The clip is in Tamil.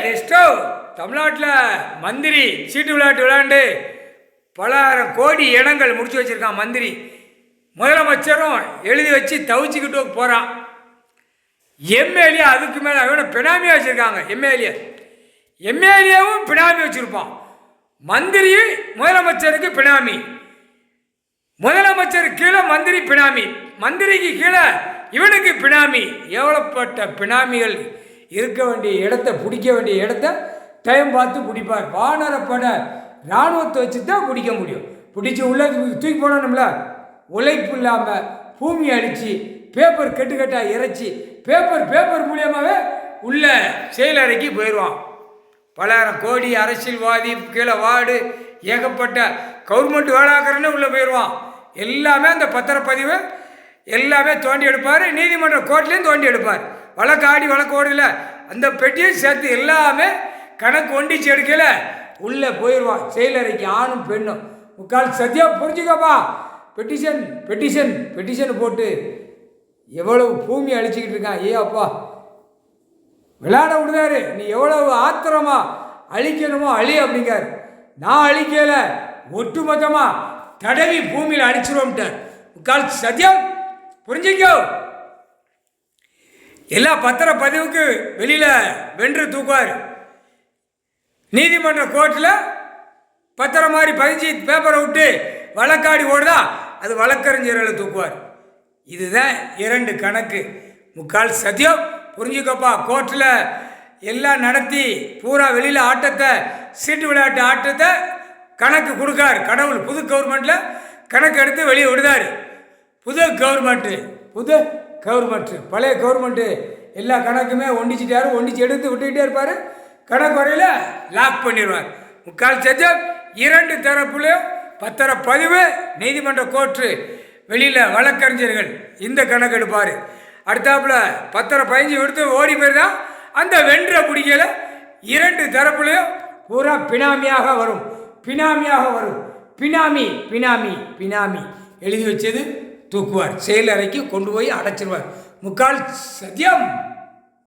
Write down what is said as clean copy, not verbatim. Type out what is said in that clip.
டெஸ்டோ தமிழ்நாட்டில் மந்திரி சீட்டு விளையாட்டு விளையாண்டு பல கோடி இடங்கள் முடிச்சு வச்சுருக்கான் மந்திரி. முதலமைச்சரும் எழுதி வச்சு தவிச்சுக்கிட்டு போகிறான். எம்எல்ஏ அதுக்கு மேலே அவனை பினாமியாக வச்சுருக்காங்க. எம்எல்ஏவும் பினாமி வச்சுருப்பான். மந்திரி முதலமைச்சருக்கு பினாமி, முதலமைச்சருக்கு கீழே மந்திரி பினாமி, மந்திரிக்கு கீழே இவனுக்கு பினாமி. எவ்வளோப்பட்ட பினாமிகள் இருக்க வேண்டிய இடத்த பிடிக்க வேண்டிய இடத்த டைம் பார்த்து பிடிப்பார். வானரப்பட இராணுவத்தை வச்சு தான் பிடிக்க முடியும். பிடிச்சி உள்ள தூக்கி போடணும்ல. உழைப்பு இல்லாமல் பூமி அடித்து பேப்பர் கட்டுக்கட்டாக இறைச்சி பேப்பர் மூலியமாகவே உள்ள செயலறைக்கு போயிடுவான். பலாயிரம் கோடி அரசியல்வாதி கீழே வார்டு ஏகப்பட்ட கவர்மெண்ட் வேளாக்கறன்னு உள்ளே போயிடுவான். எல்லாமே அந்த பத்திரப்பதிவு எல்லாமே தோண்டி எடுப்பார். நீதிமன்ற கோர்ட்லேயும் தோண்டி எடுப்பார். வழக்கு ஓடல அந்த பெட்டியும் சேர்த்து எல்லாமே கணக்கு ஒண்டிச்சு எடுக்கல உள்ளே போயிடுவான் செயலறைக்கு. ஆணும் பெண்ணும் முக்கால் சத்தியா புரிஞ்சுக்கப்பா. பெட்டிஷன் போட்டு எவ்வளவு பூமி அழிச்சிக்கிட்டு இருக்கான். அப்பா விளையாட விடுதாரு. நீ எவ்வளவு ஆத்திரமா அழிக்கணுமோ அழி அப்படிங்கார். நான் அழிக்கல, ஒட்டுமொத்தமா தடவி பூமியில் அடிச்சிருவோம்ட்டார். முக்கால் சத்தியம் புரிஞ்சிக்கோ. எல்லா பத்திரப்பதிவுக்கு வெளியில் வென்று தூக்குவார். நீதிமன்ற கோர்ட்டில் பத்திரம் மாதிரி பதிஞ்சு பேப்பரை விட்டு வழக்காடி ஓடுதா அது வழக்கறிஞர்களை தூக்குவார். இதுதான் 2 கணக்கு. முக்கால் சத்தியம் புரிஞ்சுக்கப்பா. கோர்ட்டில் எல்லாம் நடத்தி பூரா வெளியில் ஆட்டத்தை சீட்டு விளையாட்டு ஆட்டத்தை கணக்கு கொடுக்கார் கடவுள். புது கவர்மெண்ட்டில் கணக்கு எடுத்து வெளியே விடுதார். புது கவர்மெண்ட்டு பழைய கவர்மெண்ட்டு எல்லா கணக்குமே ஒண்டிச்சு எடுத்து விட்டுக்கிட்டே இருப்பார். கணக்கு வரையில் லாக் பண்ணிடுவார். முக்கால் சத்தியம் 2 தரப்புலையும் பத்திரப்பதிவு நீதிமன்ற கோர்ட்டு வெளியில் வழக்கறிஞர்கள் இந்த கணக்கு எடுப்பார். அடுத்தாப்புல பத்திரம் பதிஞ்சு எடுத்து ஓடி போயிருந்தா அந்த வென்ற பிடிக்கல 2 தரப்புலையும் பூரா பினாமியாக வரும். பினாமி எழுதி வச்சது தூக்குவார். செயலறைக்கு கொண்டு போய் அடைச்சிருவார். முக்கால் சத்தியம்.